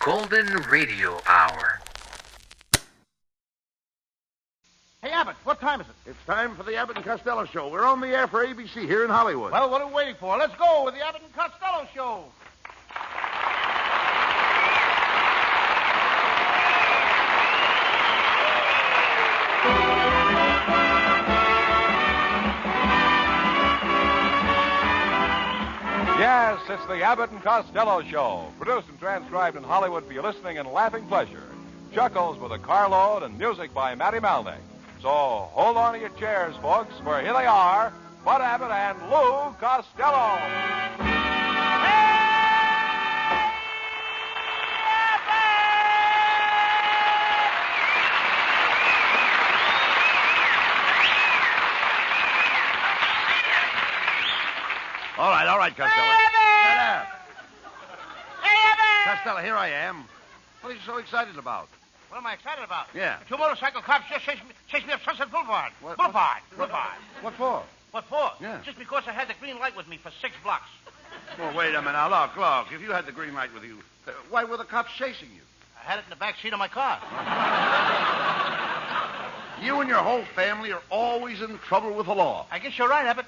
Golden Radio Hour. Hey, Abbott, what time is it? It's time for the Abbott and Costello Show. We're on the air for ABC here in Hollywood. Well, what are we waiting for? Let's go with the Abbott and Costello Show. Yes, it's the Abbott and Costello Show, produced and transcribed in Hollywood for your listening and laughing pleasure. Chuckles with a carload and music by Matty Malnick. So hold on to your chairs, folks, for here they are, Bud Abbott and Lou Costello. All right, Costello. Hey, Shut up. Hey, Abbott! Costello, here I am. What are you so excited about? What am I excited about? Yeah. Two motorcycle cops just chased me up Sunset Boulevard. What? Boulevard. What for? What for? Yeah. Just because I had the green light with me for 6 blocks. Well, wait a minute. Now, look. If you had the green light with you, why were the cops chasing you? I had it in the back seat of my car. You and your whole family are always in trouble with the law. I guess you're right, Abbott.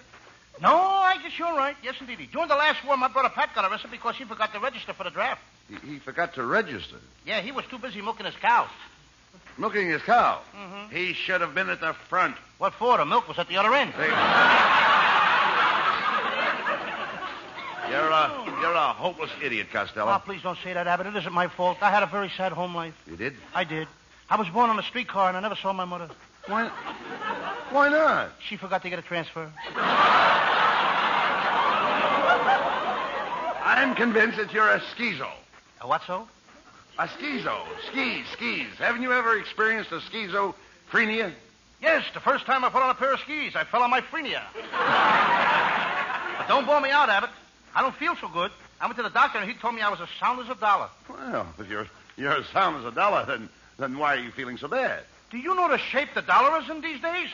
No, I guess you're right. Yes, indeed. During the last war, my brother Pat got arrested because he forgot to register for the draft. He forgot to register. Yeah, he was too busy milking his cows. Milking his cow. Mm-hmm. He should have been at the front. What for? The milk was at the other end. You're a hopeless idiot, Costello. Oh, please don't say that, Abbott. It isn't my fault. I had a very sad home life. You did? I did. I was born on a streetcar, and I never saw my mother. Why not? She forgot to get a transfer. I'm convinced that you're a schizo. A what, so? A schizo. Skis. Haven't you ever experienced a schizophrenia? Yes, the first time I put on a pair of skis, I fell on my frenia. But don't bore me out, Abbott. I don't feel so good. I went to the doctor, and he told me I was as sound as a dollar. Well, if you're as sound as a dollar, then why are you feeling so bad? Do you know the shape the dollar is in these days?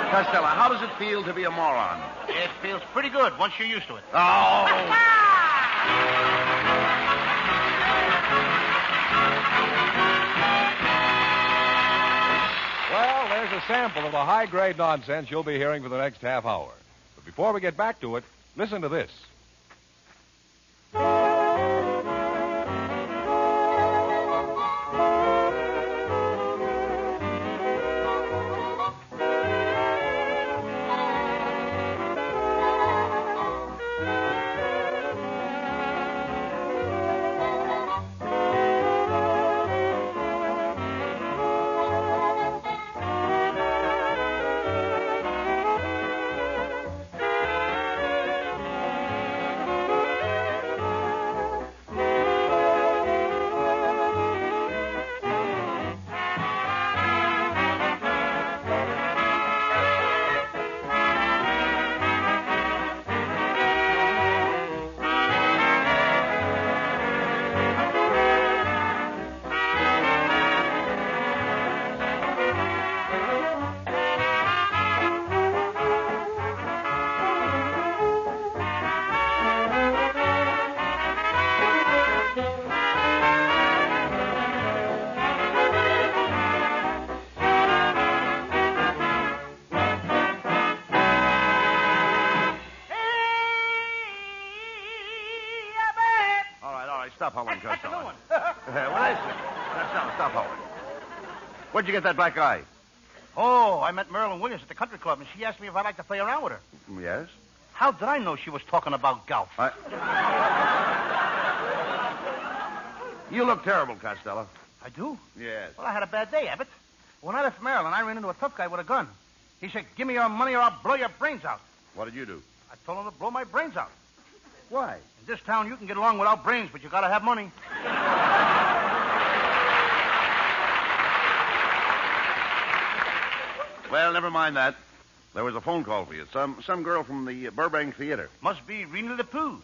Costello, how does it feel to be a moron? It feels pretty good once you're used to it. Oh! Well, there's a sample of the high-grade nonsense you'll be hearing for the next half hour. But before we get back to it, listen to this. Stop howling, That's the new Costello. one. What is it? Stop howling. Where'd you get that black eye? Oh, I met Marilyn Williams at the country club, and she asked me if I'd like to play around with her. Yes? How did I know she was talking about golf? You look terrible, Costello. I do? Yes. Well, I had a bad day, Abbott. When I left Maryland, I ran into a tough guy with a gun. He said, "Give me your money or I'll blow your brains out." What did you do? I told him to blow my brains out. Why? In this town, you can get along without brains, but you gotta have money. Well, never mind that. There was a phone call for you. Some girl from the Burbank Theater. Must be Reenie the Pooh.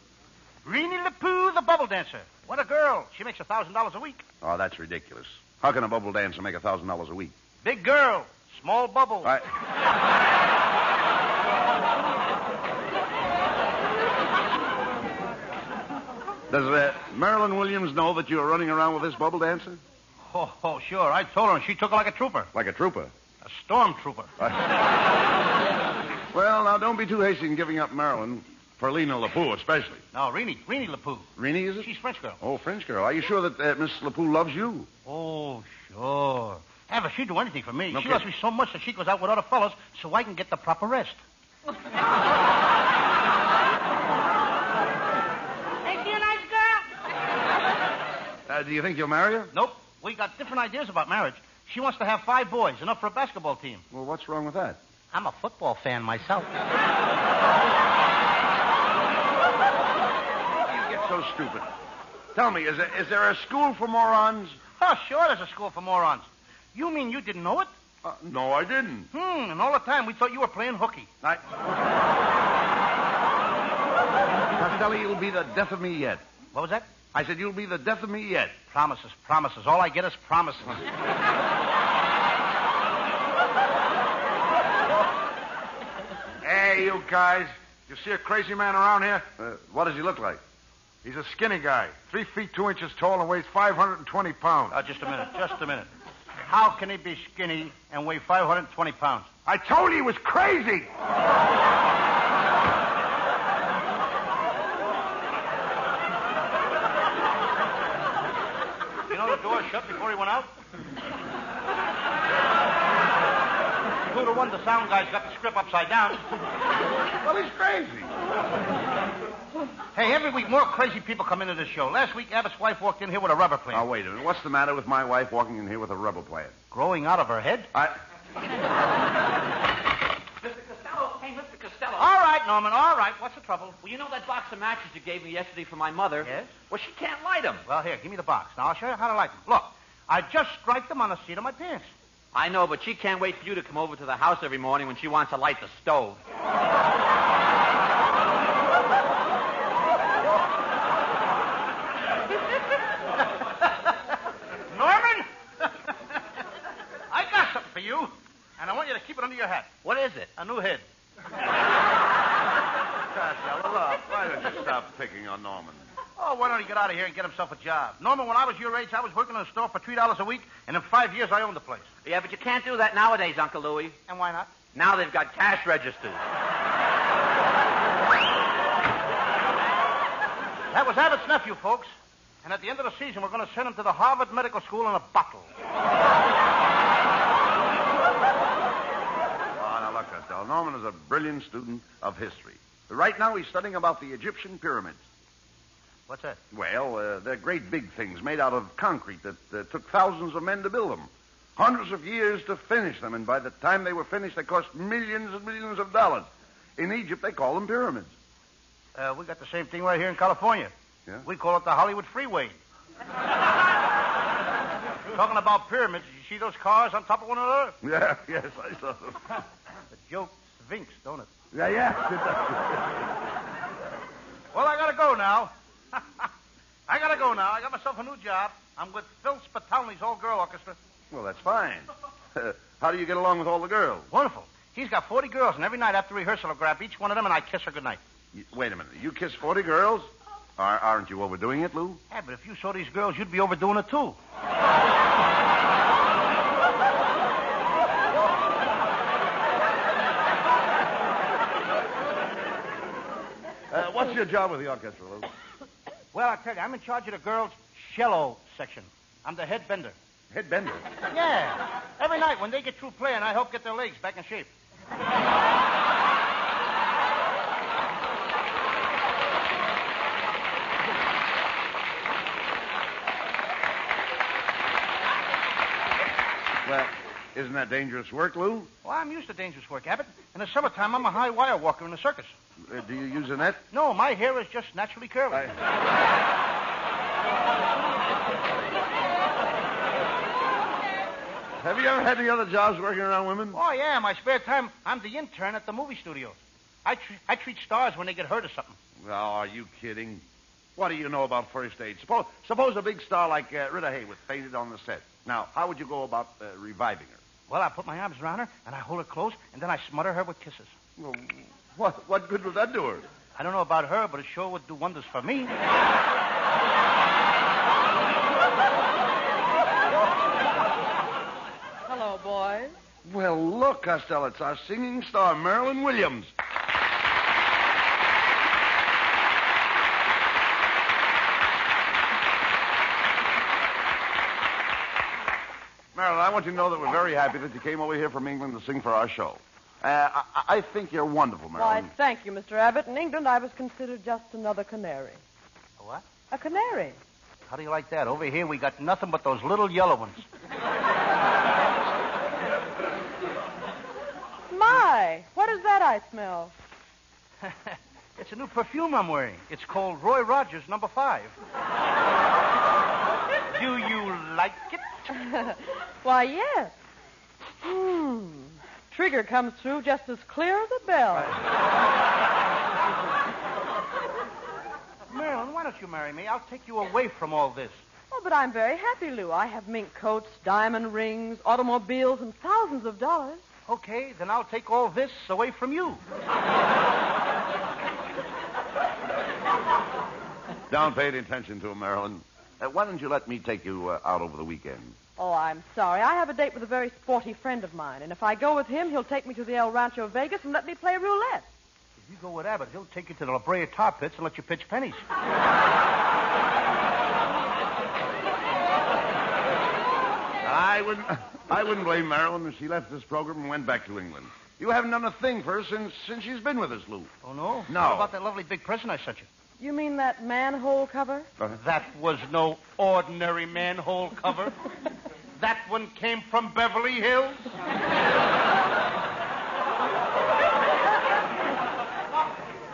Reenie the Pooh, the bubble dancer. What a girl. She makes $1,000 a week. Oh, that's ridiculous. How can a bubble dancer make $1,000 a week? Big girl. Small bubble. Does Marilyn Williams know that you're running around with this bubble dancer? Oh, sure. I told her, and she took it like a trooper. Like a trooper? A storm trooper. Well, now, don't be too hasty in giving up Marilyn for Lena LaPoo, especially. No, Reenie LaPoo. Reenie, is it? She's French girl. Oh, French girl. Are you sure that Miss LaPoo loves you? Oh, sure. Ever, she'd do anything for me. No She kidding. loves me so much that she goes out with other fellas so I can get the proper rest. Ain't she a nice girl? Do you think you'll marry her? Nope. We got different ideas about marriage. She wants to have 5 boys, enough for a basketball team. Well, what's wrong with that? I'm a football fan myself. You get so stupid. Tell me, is there a school for morons? Oh, sure there's a school for morons. You mean you didn't know it? No, I didn't. And all the time we thought you were playing hooky. Costello, you'll be the death of me yet. What was that? I said you'll be the death of me yet. Promises. All I get is promises. Hey, you guys. You see a crazy man around here? What does he look like? He's a skinny guy, 3 feet 2 inches tall and weighs 520 pounds. Just a minute. How can he be skinny and weigh 520 pounds? I told you he was crazy. You know the door shut before he went out? 2 to 1, the sound guy's got the script upside down. Well, he's crazy. Hey, every week more crazy people come into this show. Last week, Abbott's wife walked in here with a rubber plant. Now, wait a minute. What's the matter with my wife walking in here with a rubber plant? Growing out of her head? Mr. Costello. Hey, Mr. Costello. All right, Norman, all right. What's the trouble? Well, you know that box of matches you gave me yesterday for my mother? Yes? Well, she can't light them. Well, here, give me the box. Now, I'll show you how to light them. Look, I just striped them on the seat of my pants. I know, but she can't wait for you to come over to the house every morning when she wants to light the stove. Norman? I got something for you, and I want you to keep it under your hat. What is it? A new head. Costello, look, why don't you stop picking on Norman? Oh, why don't he get out of here and get himself a job? Norman, when I was your age, I was working in a store for $3 a week, and in 5 years, I owned the place. Yeah, but you can't do that nowadays, Uncle Louie. And why not? Now they've got cash registers. That was Abbott's nephew, folks. And at the end of the season, we're going to send him to the Harvard Medical School in a bottle. Oh, now look, Costello. Norman is a brilliant student of history. Right now, he's studying about the Egyptian pyramids. What's that? Well, they're great big things made out of concrete that took thousands of men to build them. Hundreds of years to finish them, and by the time they were finished, they cost millions and millions of dollars. In Egypt, they call them pyramids. We got the same thing right here in California. Yeah? We call it the Hollywood Freeway. Talking about pyramids, you see those cars on top of one another? Yeah, yes, I saw them. The joke stinks, don't it? Yeah. Well, I gotta go now. I got myself a new job. I'm with Phil Spitalny's all-girl orchestra. Well, that's fine. How do you get along with all the girls? Wonderful. He's got 40 girls, and every night after rehearsal, I'll grab each one of them and I kiss her goodnight. Wait a minute. You kiss 40 girls? Aren't you overdoing it, Lou? Yeah, but if you saw these girls, you'd be overdoing it, too. What's your job with the orchestra, Lou? Well, I tell you, I'm in charge of the girls' cello section. I'm the head bender. Head bender. Yeah. Every night when they get through playing, I help get their legs back in shape. Well, isn't that dangerous work, Lou? Well, I'm used to dangerous work, Abbott. In the summertime, I'm a high wire walker in the circus. Do you use a net? No, my hair is just naturally curly. Have you ever had any other jobs working around women? Oh, yeah. In my spare time, I'm the intern at the movie studios. I treat stars when they get hurt or something. Oh, are you kidding? What do you know about first aid? Suppose a big star like Rita Hayworth fainted on the set. Now, how would you go about reviving her? Well, I put my arms around her, and I hold her close, and then I smother her with kisses. Well, what good would that do her? I don't know about her, but it sure would do wonders for me. show, boys. Well, look, Costello, it's our singing star, Marilyn Williams. Marilyn, I want you to know that we're very happy that you came over here from England to sing for our show. I think you're wonderful, Why, Marilyn. thank you, Mr. Abbott. In England, I was considered just another canary. A what? A canary. How do you like that? Over here, we got nothing but those little yellow ones. My, what is that I smell? It's a new perfume I'm wearing. It's called Roy Rogers No. 5. Do you like it? Why, yes. Trigger comes through just as clear as a bell. Marilyn, why don't you marry me? I'll take you away from all this. Oh, but I'm very happy, Lou. I have mink coats, diamond rings, automobiles, and thousands of dollars. Okay, then I'll take all this away from you. Don't pay any attention to him, Marilyn. Why don't you let me take you out over the weekend? Oh, I'm sorry. I have a date with a very sporty friend of mine, and if I go with him, he'll take me to the El Rancho Vegas and let me play roulette. If you go with Abbott, he'll take you to the La Brea tar pits and let you pitch pennies. I wouldn't blame Marilyn if she left this program and went back to England. You haven't done a thing for her since she's been with us, Lou. Oh, no? No. What about that lovely big present I sent you? You mean that manhole cover? That was no ordinary manhole cover. That one came from Beverly Hills.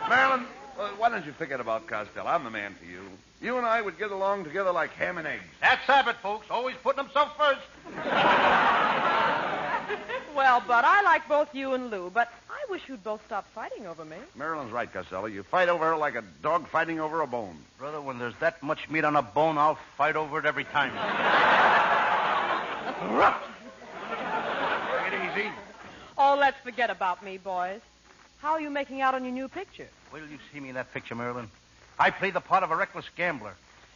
Marilyn, why don't you forget about Costello? I'm the man for you. You and I would get along together like ham and eggs. That's Abbott, folks. Always putting himself first. Well, Bud, I like both you and Lou, but I wish you'd both stop fighting over me. Marilyn's right, Costello. You fight over her like a dog fighting over a bone. Brother, when there's that much meat on a bone, I'll fight over it every time. Take it easy. Oh, let's forget about me, boys. How are you making out on your new picture? Wait till you see me in that picture, Marilyn. I play the part of a reckless gambler.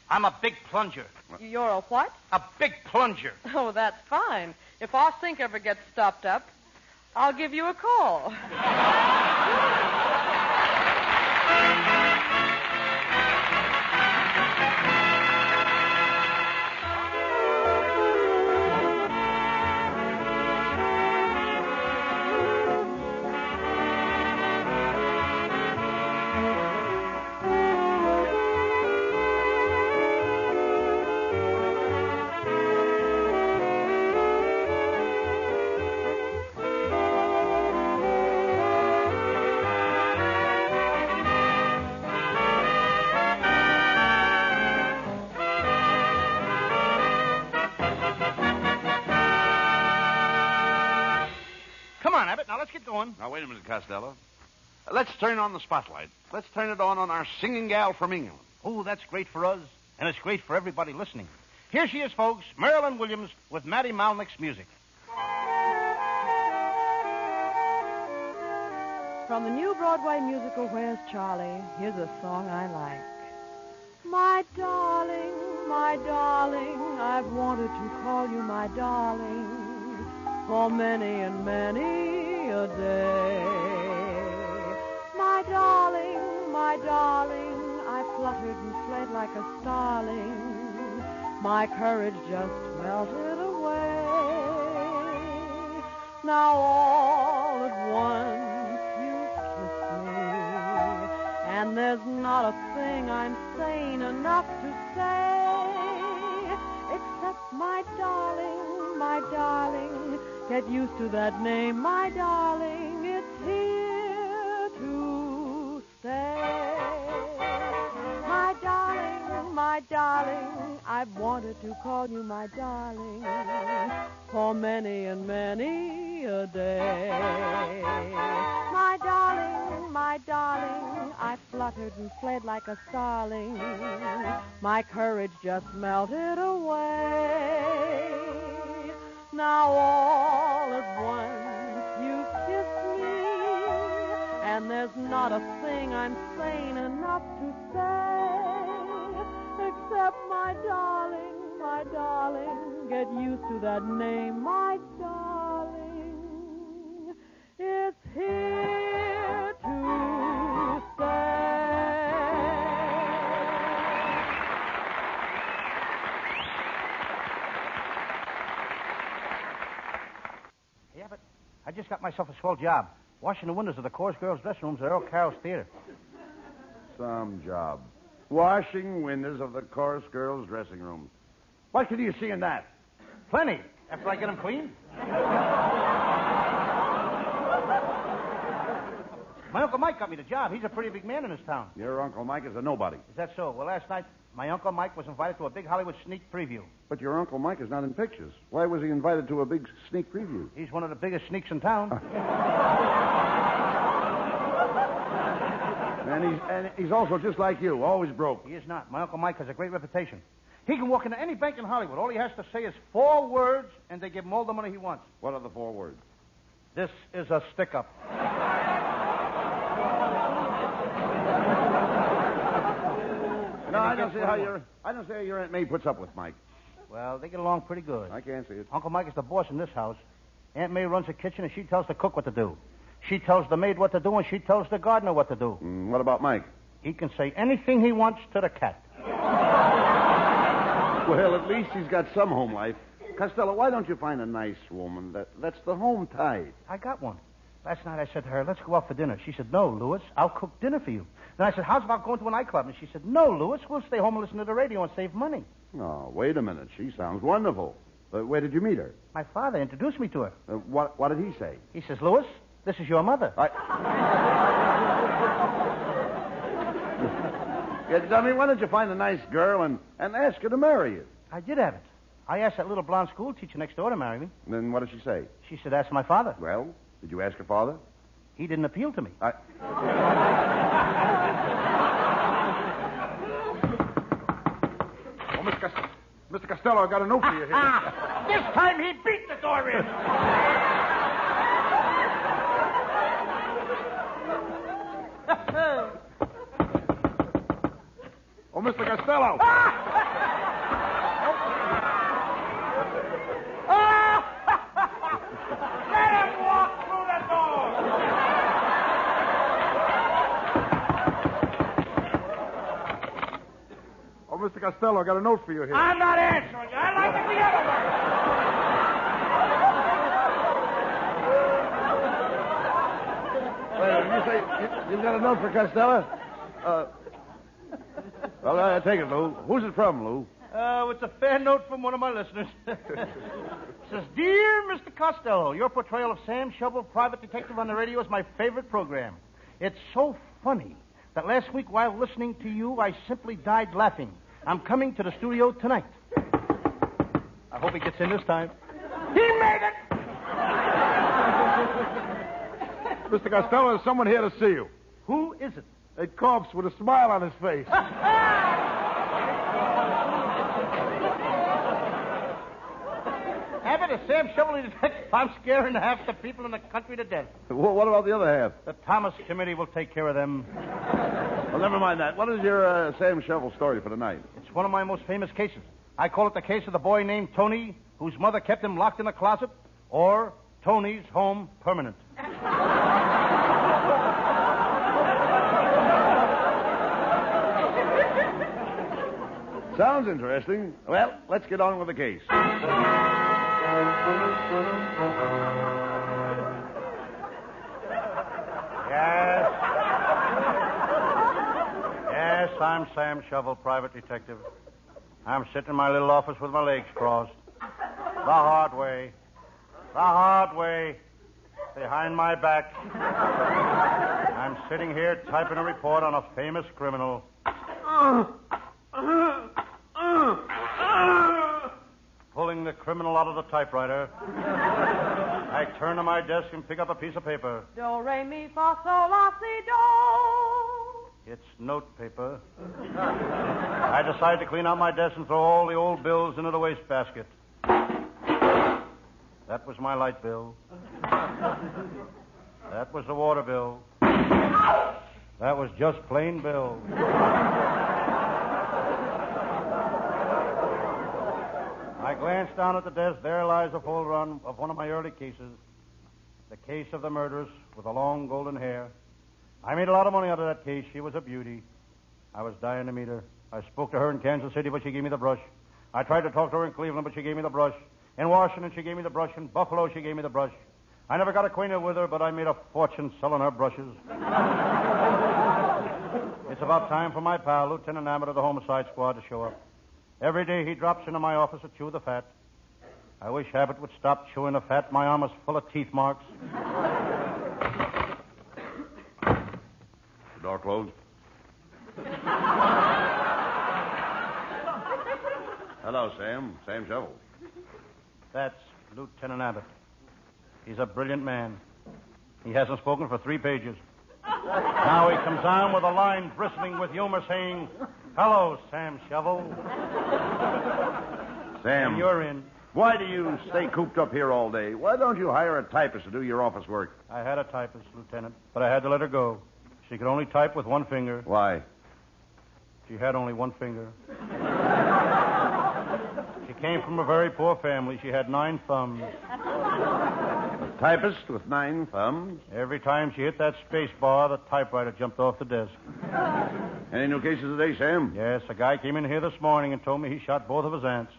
I'm a big plunger. You're a what? A big plunger. Oh, that's fine. If our sink ever gets stopped up, I'll give you a call. Now, let's get going. Now, wait a minute, Costello. Let's turn on the spotlight. Let's turn it on our singing gal from England. Oh, that's great for us, and it's great for everybody listening. Here she is, folks, Marilyn Williams with Matty Malnick's music. From the new Broadway musical, Where's Charlie? Here's a song I like. My darling, I've wanted to call you my darling for many and many a day. My darling, I fluttered and fled like a starling. My courage just melted away. Now all at once you kiss me, and there's not a thing I'm sane enough to say, except my darling, get used to that name, my darling, it's here to stay. My darling, I've wanted to call you my darling for many and many a day. My darling, I fluttered and fled like a starling. My courage just melted away. Now all at once you kiss me, and there's not a thing I'm sane enough to say, except my darling, get used to that name, my darling. Abbott, I just got myself a swell job. Washing the windows of the chorus girls' dressing rooms at Earl Carroll's theater. Some job. Washing windows of the chorus girls' dressing rooms. What can you see in that? Plenty. After I get them clean. My Uncle Mike got me the job. He's a pretty big man in this town. Your Uncle Mike is a nobody. Is that so? Well, last night, my Uncle Mike was invited to a big Hollywood sneak preview. But your Uncle Mike is not in pictures. Why was he invited to a big sneak preview? He's one of the biggest sneaks in town. And he's also just like you, always broke. He is not. My Uncle Mike has a great reputation. He can walk into any bank in Hollywood. All he has to say is 4 words, and they give him all the money he wants. What are the 4 words? This is a stick-up. No, I don't see how your Aunt May puts up with Mike. Well, they get along pretty good. I can't see it. Uncle Mike is the boss in this house. Aunt May runs the kitchen, and she tells the cook what to do. She tells the maid what to do, and she tells the gardener what to do. What about Mike? He can say anything he wants to the cat. Well, at least he's got some home life. Costello, why don't you find a nice woman that's the home type? I got one. Last night I said to her, let's go out for dinner. She said, no, Louis, I'll cook dinner for you. Then I said, how's about going to a nightclub? And she said, no, Louis, we'll stay home and listen to the radio and save money. Oh, wait a minute. She sounds wonderful. Where did you meet her? My father introduced me to her. What did he say? He says, Louis, this is your mother. Yeah, Dummy, why don't you find a nice girl and ask her to marry you? I did have it. I asked that little blonde school teacher next door to marry me. Then what did she say? She said, ask my father. Well, did you ask her father? He didn't appeal to me. Oh, Mr. Costello, I got a note for you here. This time he beat the door in. Oh, Mr. Costello. Let him walk through the door. Oh, Mr. Costello, I got a note for you here. I'm not answering you. I like it the other way. Wait a minute, you say you've got a note for Costello? Well, take it, Lou. Who's it from, Lou? It's a fair note from one of my listeners. It says, Dear Mr. Costello, your portrayal of Sam Shovel, private detective on the radio, is my favorite program. It's so funny that last week while listening to you, I simply died laughing. I'm coming to the studio tonight. I hope he gets in this time. He made it! Mr. Costello, there's someone here to see you. Who is it? A corpse with a smile on his face. Abbott, a Sam Shovel detective. I'm scaring half the people in the country to death. What about the other half? The Thomas Committee will take care of them. Well, never mind that. What is your Sam Shovel story for tonight? It's one of my most famous cases. I call it the case of the boy named Tony, whose mother kept him locked in a closet, or Tony's Home Permanent. Sounds interesting. Well, let's get on with the case. Yes, I'm Sam Shovel, private detective. I'm sitting in my little office with my legs crossed. The hard way. Behind my back. I'm sitting here typing a report on a famous criminal. Pulling the criminal out of the typewriter. I turn to my desk and pick up a piece of paper. Do, re, mi, fa, sol, la, si, do. It's note paper. I decide to clean out my desk and throw all the old bills into the wastebasket. That was my light bill. That was the water bill. That was just plain bill. I glanced down at the desk. There lies a full run of one of my early cases. The case of the murderess with the long golden hair. I made a lot of money out of that case. She was a beauty. I was dying to meet her. I spoke to her in Kansas City, but she gave me the brush. I tried to talk to her in Cleveland, but she gave me the brush. In Washington, she gave me the brush. In Buffalo, she gave me the brush. I never got acquainted with her, but I made a fortune selling her brushes. It's about time for my pal, Lieutenant Abbott of the Homicide Squad, to show up. Every day he drops into my office to chew the fat. I wish Abbott would stop chewing the fat. My arm is full of teeth marks. The door closed. Hello, Sam. Sam Shovel. That's Lieutenant Abbott. He's a brilliant man. He hasn't spoken for 3 pages. Now he comes on with a line bristling with humor saying, "Hello, Sam Shovel." Sam. And you're in. Why do you stay cooped up here all day? Why don't you hire a typist to do your office work? I had a typist, Lieutenant, but I had to let her go. She could only type with one finger. Why? She had only one finger. She came from a very poor family. She had 9 thumbs. A typist with 9 thumbs? Every time she hit that space bar, the typewriter jumped off the desk. Any new cases today, Sam? Yes, a guy came in here this morning and told me he shot both of his aunts.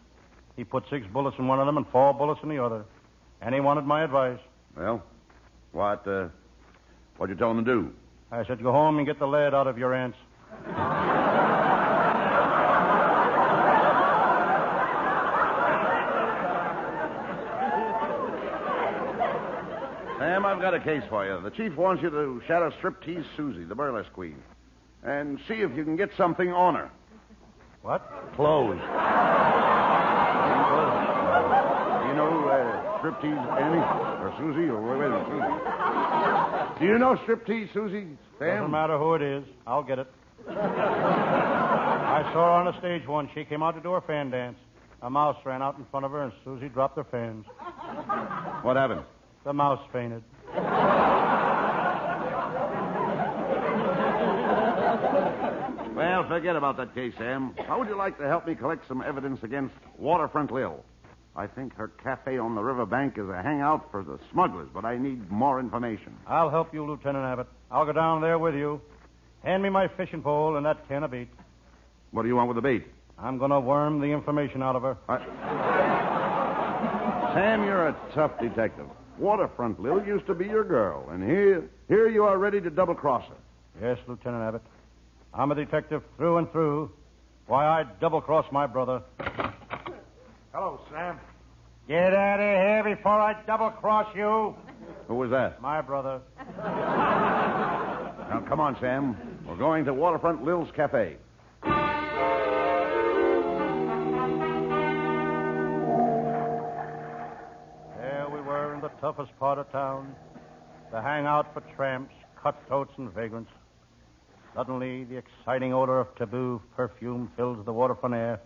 He put 6 bullets in one of them and 4 bullets in the other. And he wanted my advice. Well, what'd you tell him to do? I said, go home and get the lead out of your aunts. Sam, I've got a case for you. The chief wants you to shadow Striptease Susie, the burlesque queen, and see if you can get something on her. What? Clothes. Do you know Striptease Annie? Or Susie? Or wait a minute, Susie. Do you know Striptease Susie, Sam? Doesn't matter who it is. I'll get it. I saw her on the stage once. She came out to do her fan dance. A mouse ran out in front of her, and Susie dropped her fans. What happened? The mouse fainted. Well, forget about that case, Sam. How would you like to help me collect some evidence against Waterfront Lil? I think her cafe on the riverbank is a hangout for the smugglers, but I need more information. I'll help you, Lieutenant Abbott. I'll go down there with you. Hand me my fishing pole and that can of bait. What do you want with the bait? I'm going to worm the information out of her. Sam, you're a tough detective. Waterfront Lil used to be your girl, and here you are ready to double-cross her. Yes, Lieutenant Abbott. I'm a detective through and through. Why, I'd double-cross my brother. Hello, Sam. Get out of here before I double-cross you. Who was that? My brother. Now, come on, Sam. We're going to Waterfront Lil's Cafe. There we were in the toughest part of town, the hangout for tramps, cutthroats, and vagrants. Suddenly, the exciting odor of taboo perfume fills the waterfront air.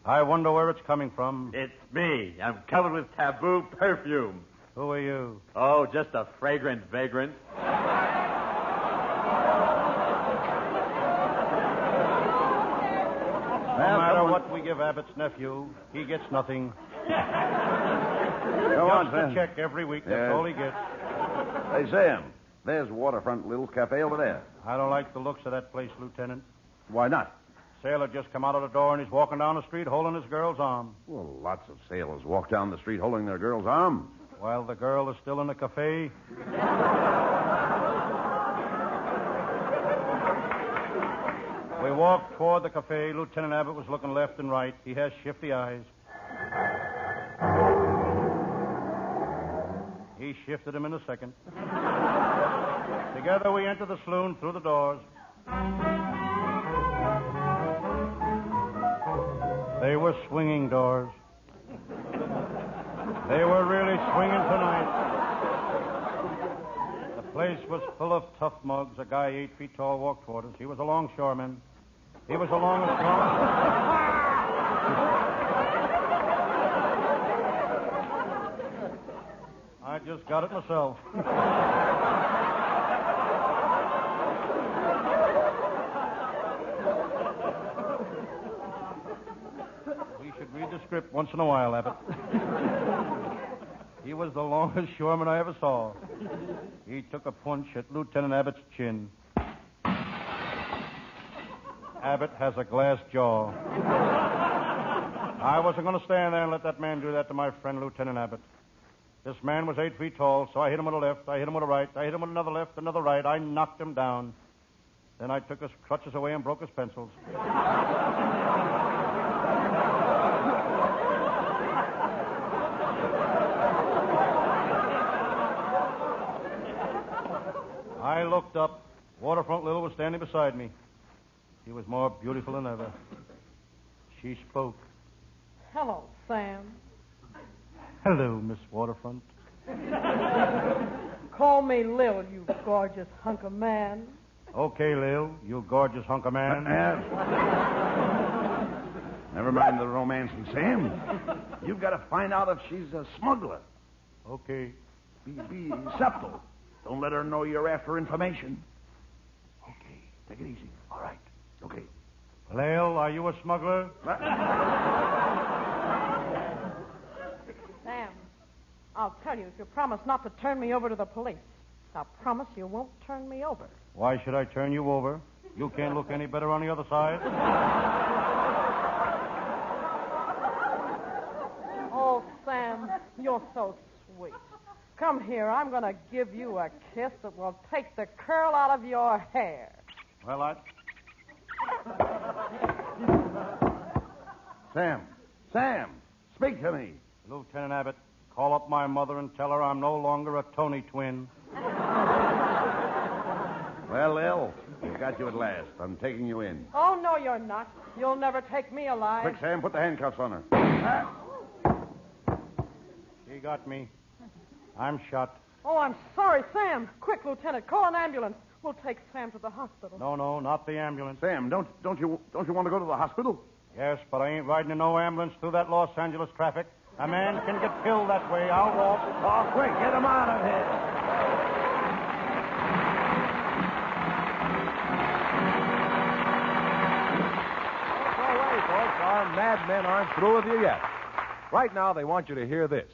I wonder where it's coming from. It's me. I'm covered with taboo perfume. Who are you? Oh, just a fragrant vagrant. No matter what we give Abbott's nephew, he gets nothing. Come on, Just a Sam. check every week. That's Yes. all he gets. Hey, Sam, there's Waterfront Lil's Cafe over there. I don't like the looks of that place, Lieutenant. Why not? Sailor just come out of the door and he's walking down the street holding his girl's arm. Well, lots of sailors walk down the street holding their girl's arm. While the girl is still in the cafe. We walked toward the cafe. Lieutenant Abbott was looking left and right. He has shifty eyes. He shifted him in a second. Together we entered the saloon through the doors. They were swinging doors. They were really swinging tonight. The place was full of tough mugs. A guy 8 feet tall walked toward us. He was a longshoreman. He was the longest I just got it myself. We should read the script once in a while, Abbott. He was the longest shoreman I ever saw. He took a punch at Lieutenant Abbott's chin. Abbott has a glass jaw. I wasn't going to stand there and let that man do that to my friend Lieutenant Abbott. This man was 8 feet tall, so I hit him with a left, I hit him with a right, I hit him with another left, another right. I knocked him down. Then I took his crutches away and broke his pencils. I looked up. Waterfront Lil was standing beside me. She was more beautiful than ever. She spoke. Hello, Sam. Hello, Miss Waterfront. Call me Lil, you gorgeous hunk of man. Okay, Lil, you gorgeous hunk of man. Never mind the romancing, Sam. You've got to find out if she's a smuggler. Okay. Be subtle. Don't let her know you're after information. Okay, take it easy. All right. Okay. Lil, are you a smuggler? Sam, I'll tell you if you promise not to turn me over to the police. Now, promise you won't turn me over. Why should I turn you over? You can't look any better on the other side. Oh, Sam, you're so sweet. Come here. I'm going to give you a kiss that will take the curl out of your hair. Well, Sam, speak to me. Lieutenant Abbott, call up my mother and tell her I'm no longer a Tony twin. Well, Lil, we've got you at last. I'm taking you in. Oh, no, you're not. You'll never take me alive. Quick, Sam, put the handcuffs on her. She got me. I'm shot. Oh, I'm sorry, Sam. Quick, Lieutenant, call an ambulance. We'll take Sam to the hospital. No, not the ambulance. Sam, don't you want to go to the hospital? Yes, but I ain't riding in no ambulance through that Los Angeles traffic. A man can get killed that way. I'll walk. Oh, quick, get him out of here. Don't worry, folks. Our madmen aren't through with you yet. Right now, they want you to hear this.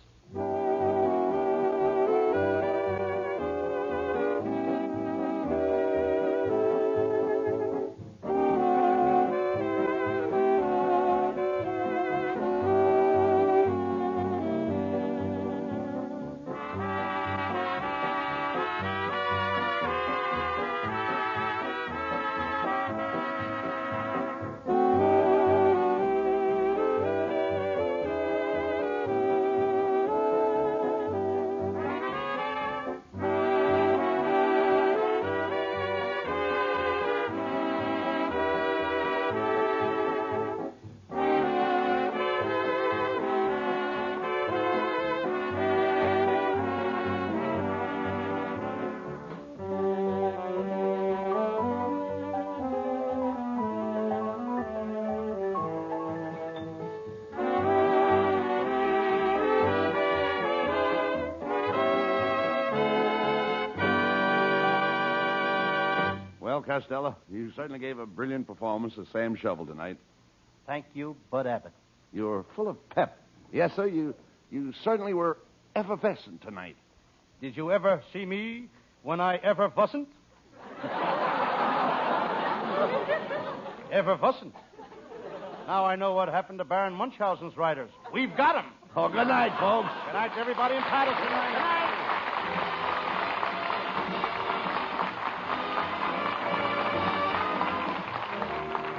Well, Costello, you certainly gave a brilliant performance as Sam Shovel tonight. Thank you, Bud Abbott. You're full of pep. Yes, sir, you certainly were effervescent tonight. Did you ever see me when I ever wasn't? Ever wasn't. Now I know what happened to Baron Munchausen's riders. We've got them. Oh, good night, folks. Good night to everybody in Patterson. Good night.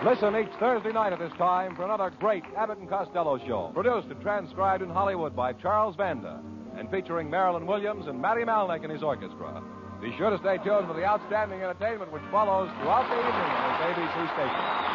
Listen each Thursday night at this time for another great Abbott and Costello show, produced and transcribed in Hollywood by Charles Vanda, and featuring Marilyn Williams and Matty Malnick and his orchestra. Be sure to stay tuned for the outstanding entertainment which follows throughout the evening on this ABC station.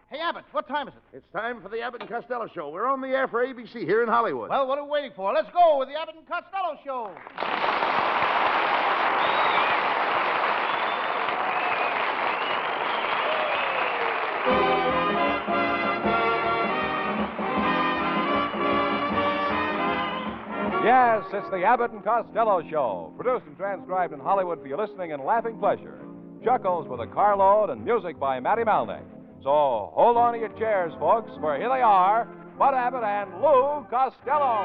Hey, Abbott, what time is it? It's time for the Abbott and Costello show. We're on the air for ABC here in Hollywood. Well, what are we waiting for? Let's go with the Abbott and Costello show. Yes, it's the Abbott and Costello Show, produced and transcribed in Hollywood for your listening and laughing pleasure. Chuckles with a carload and music by Matty Malnick. So hold on to your chairs, folks, for here they are, Bud Abbott and Lou Costello.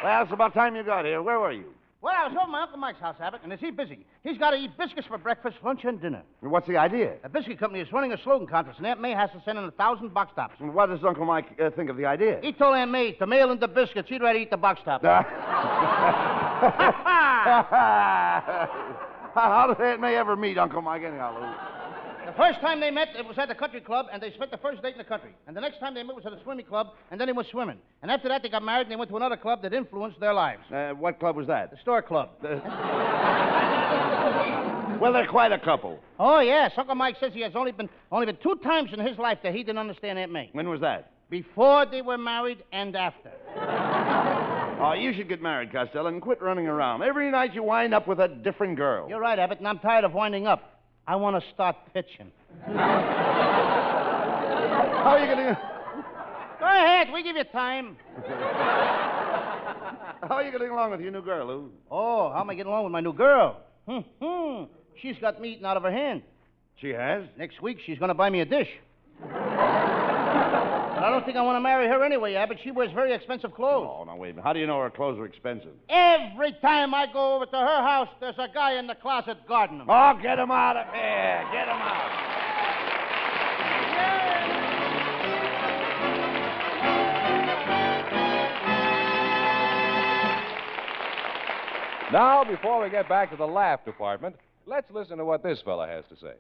Well, it's about time you got here. Where were you? Well, I was over at my Uncle Mike's house, Abbott, and is he busy? He's got to eat biscuits for breakfast, lunch, and dinner. What's the idea? The biscuit company is running a slogan contest, and Aunt May has to send in 1,000 box tops. What does Uncle Mike think of the idea? He told Aunt May to mail in the biscuits. He'd rather eat the box tops. How did Aunt May ever meet Uncle Mike anyhow, Lou? The first time they met, it was at the country club, and they spent the first date in the country. And the next time they met was at a swimming club, and then they went swimming. And after that, they got married, and they went to another club that influenced their lives. What club was that? The store club. Well, they're quite a couple. Oh, yes. Uncle Mike says he has only been 2 times in his life that he didn't understand Aunt May. When was that? Before they were married and after. Oh, you should get married, Costello, and quit running around. Every night you wind up with a different girl. You're right, Abbott, and I'm tired of winding up. I want to start pitching. How are you going to... Go ahead. We give you time. How are you getting along with your new girl, Lou? Oh, how am I getting along with my new girl? She's got me eating out of her hand. She has? Next week, she's going to buy me a dish. But I don't think I want to marry her anyway, Abbott. She wears very expensive clothes. Oh, now, wait a minute. How do you know her clothes are expensive? Every time I go over to her house, there's a guy in the closet guarding them. Oh, get him out of here. Get him out. Now, before we get back to the laugh department, let's listen to what this fella has to say.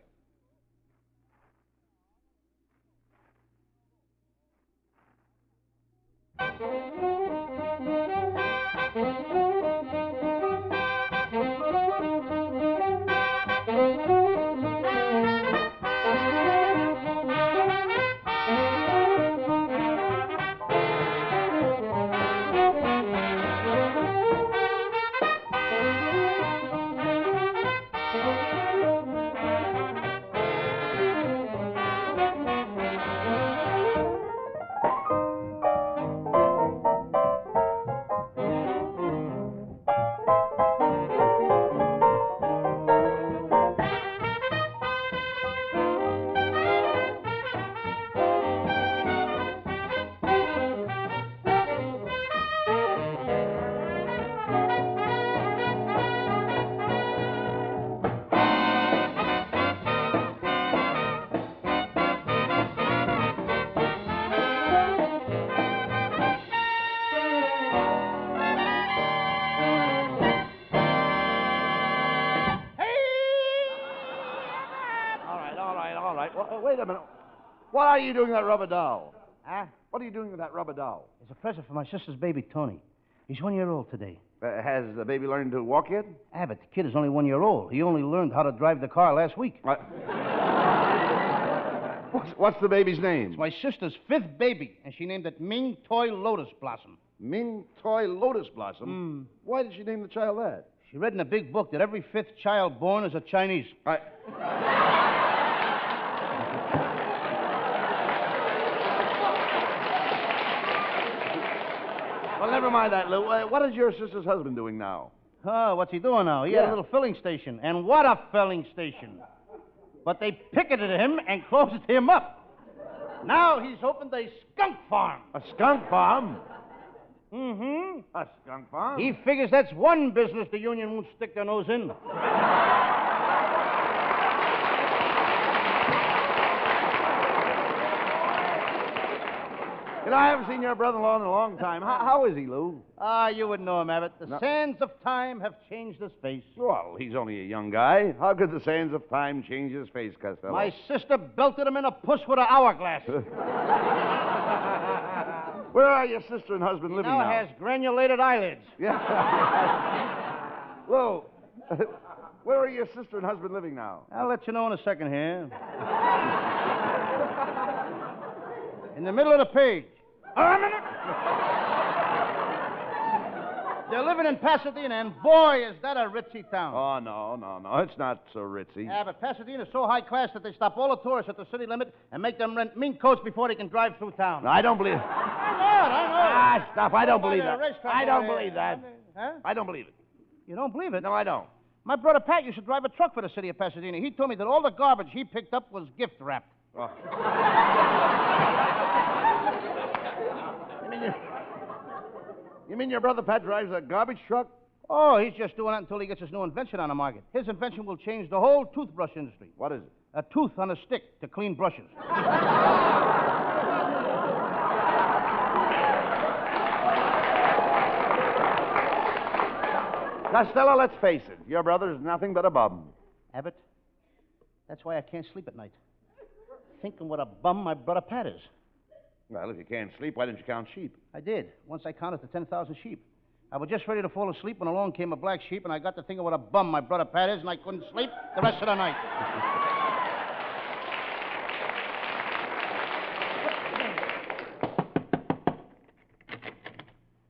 Wait a minute. What are you doing with that rubber doll? Huh? What are you doing with that rubber doll? It's a present for my sister's baby, Tony. He's 1 year old today. Has the baby learned to walk yet? Abbott, the kid is only 1 year old. He only learned how to drive the car last week. What's the baby's name? It's my sister's 5th baby, and she named it Ming Toy Lotus Blossom. Ming Toy Lotus Blossom? Why did she name the child that? She read in a big book that every 5th child born is a Chinese. Well, never mind that, Lou. What is your sister's husband doing now? Oh, what's he doing now? He had a little filling station. And what a filling station. But they picketed him and closed him up. Now he's opened a skunk farm. A skunk farm? Mm-hmm. A skunk farm? He figures that's one business the union won't stick their nose in. You know, I haven't seen your brother-in-law in a long time. How is he, Lou? You wouldn't know him, Abbott. The sands of time have changed his face. Well, he's only a young guy. How could the sands of time change his face, Costello? My sister belted him in a puss with an hourglass. Where are your sister and husband living now? Now has granulated eyelids. Yeah. Lou, where are your sister and husband living now? I'll let you know in a second here. In the middle of the page. A minute. They're living in Pasadena, and boy, is that a ritzy town. Oh, no. It's not so ritzy. Yeah, but Pasadena's so high class that they stop all the tourists at the city limit and make them rent mink coats before they can drive through town. No, I don't believe it. I know. Stop. I don't believe that. I don't over believe there. that. Huh? I don't believe it. You don't believe it? No, I don't. My brother Pat used to drive a truck for the city of Pasadena. He told me that all the garbage he picked up was gift wrapped. Oh. You mean your brother Pat drives a garbage truck? Oh, he's just doing that until he gets his new invention on the market. His invention will change the whole toothbrush industry. What is it? A tooth on a stick to clean brushes. Costello, let's face it. Your brother's nothing but a bum. Abbott, that's why I can't sleep at night. Thinking what a bum my brother Pat is. Well, if you can't sleep, why didn't you count sheep? I did. Once I counted to 10,000 sheep. I was just ready to fall asleep when along came a black sheep, and I got to thinking what a bum my brother Pat is, and I couldn't sleep the rest of the night.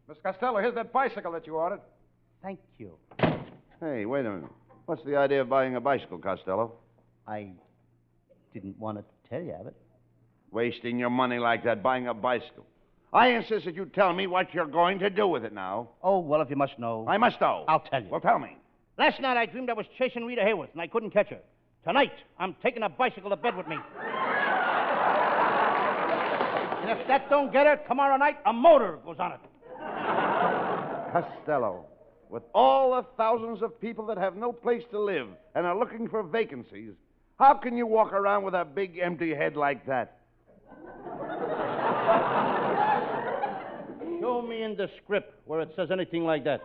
Miss Costello, here's that bicycle that you ordered. Thank you. Hey, wait a minute. What's the idea of buying a bicycle, Costello? I didn't want to tell you, Abbott. Wasting your money like that buying a bicycle. I insist that you tell me what you're going to do with it now. Oh, well, if you must know. I must know. I'll tell you. Well, tell me. Last night I dreamed I was chasing Rita Hayworth, and I couldn't catch her. Tonight, I'm taking a bicycle to bed with me. And if that don't get her, tomorrow night, a motor goes on it. Costello, with all the thousands of people that have no place to live and are looking for vacancies, how can you walk around with a big empty head like that? Show me in the script where it says anything like that.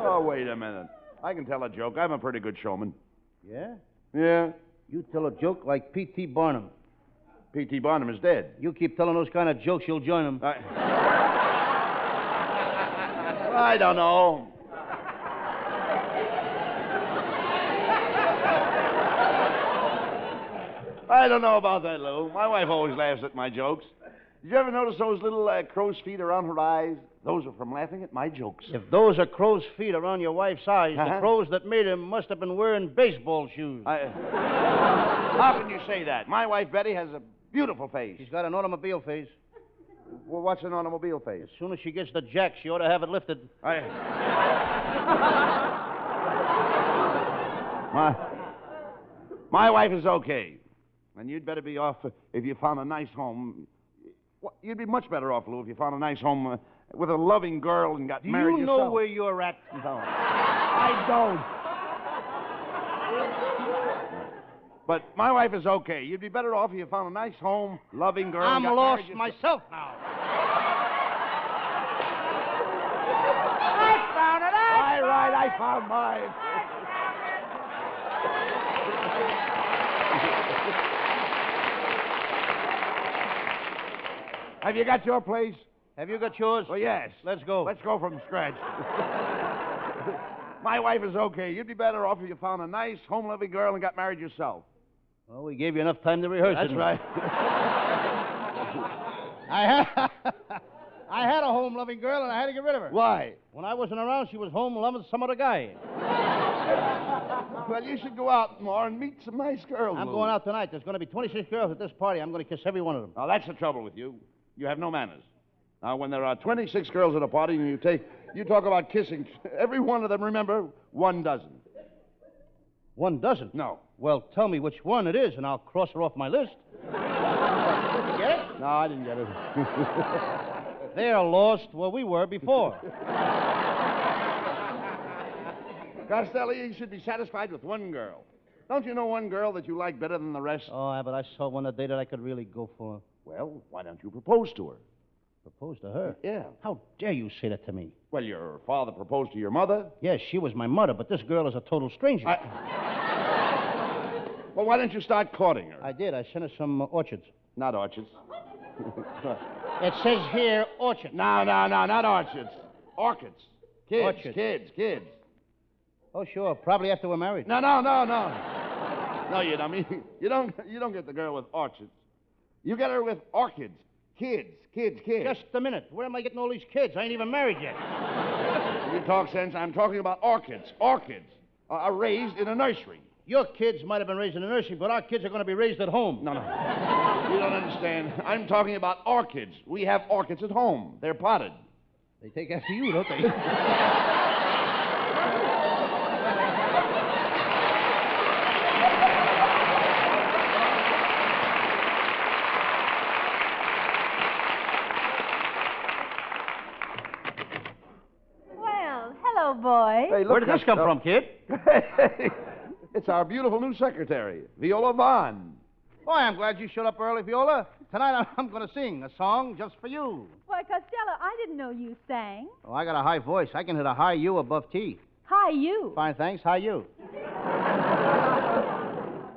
Oh, wait a minute. I can tell a joke. I'm a pretty good showman. Yeah? Yeah? You tell a joke like P.T. Barnum. P.T. Barnum is dead. You keep telling those kind of jokes, you'll join them. I don't know. I don't know about that, Lou. My wife always laughs at my jokes. Did you ever notice those little crow's feet around her eyes? Those are from laughing at my jokes. If those are crow's feet around your wife's eyes, Uh-huh. the crows that made them must have been wearing baseball shoes. How can you say that? My wife, Betty, has a beautiful face. She's got an automobile face. Well, what's an automobile face? As soon as she gets the jack, she ought to have it lifted. My wife is okay. And you'd better be off if you found a nice home. Well, you'd be much better off, Lou, if you found a nice home with a loving girl and got Do married you yourself. know where you're at? No. I don't. But my wife is okay. You'd be better off if you found a nice home, loving girl. I'm and got lost married myself now. I found it. I found mine. Have you got your place? Have you got yours? Well, yes. Let's go. Let's go from scratch. My wife is okay. You'd be better off if you found a nice, home-loving girl and got married yourself. Well, we gave you enough time to rehearse. That's right. I had a home-loving girl, and I had to get rid of her. Why? When I wasn't around, she was home loving some other guy. Well, you should go out more and meet some nice girls. I'm Lou. going out tonight. There's going to be 26 girls at this party. I'm going to kiss every one of them. Now, that's the trouble with you. You have no manners. Now, when there are 26 girls at a party and you talk about kissing, every one of them, remember, one dozen. One doesn't? No. Well, tell me which one it is, and I'll cross her off my list. Did you get it? No, I didn't get it. They're lost where we were before. Costello, you should be satisfied with one girl. Don't you know one girl that you like better than the rest? Oh, Abbott, I saw one today that I could really go for. Well, why don't you propose to her? Propose to her? Yeah. How dare you say that to me? Well, your father proposed to your mother. Yes, she was my mother, but this girl is a total stranger. Well, why don't you start courting her? I did. I sent her some orchids. Not orchids. It says here orchid. No, not orchids. Orchids. Kids, Orchids. kids. Oh, sure. Probably after we're married. No. No, you dummy. You don't get the girl with orchids. You get her with orchids. Kids. Just a minute. Where am I getting all these kids? I ain't even married yet. You talk sense. I'm talking about orchids. Orchids are raised in a nursery. Your kids might have been raised in a nursery, but our kids are going to be raised at home. No. You don't understand. I'm talking about orchids. We have orchids at home. They're potted. They take after you, don't they? Hello, boy. Hey, look, Where did this come from, kid? It's our beautiful new secretary, Viola Vaughn. Boy, I'm glad you showed up early, Viola. Tonight I'm going to sing a song just for you. Why, Costello, I didn't know you sang. Oh, I got a high voice. I can hit a high U above T. Hi, you. Fine, thanks. High U.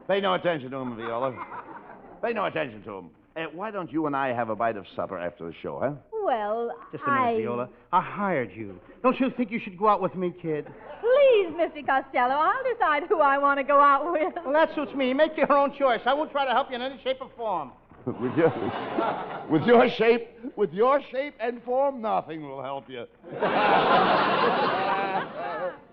Pay no attention to him, Viola. Pay no attention to him. Why don't you and I have a bite of supper after the show, huh? Well, Just a minute, Viola. I hired you. Don't you think you should go out with me, kid? Please, Mr. Costello, I'll decide who I want to go out with. Well, that suits me. Make your own choice. I won't try to help you in any shape or form. with your shape and form, nothing will help you.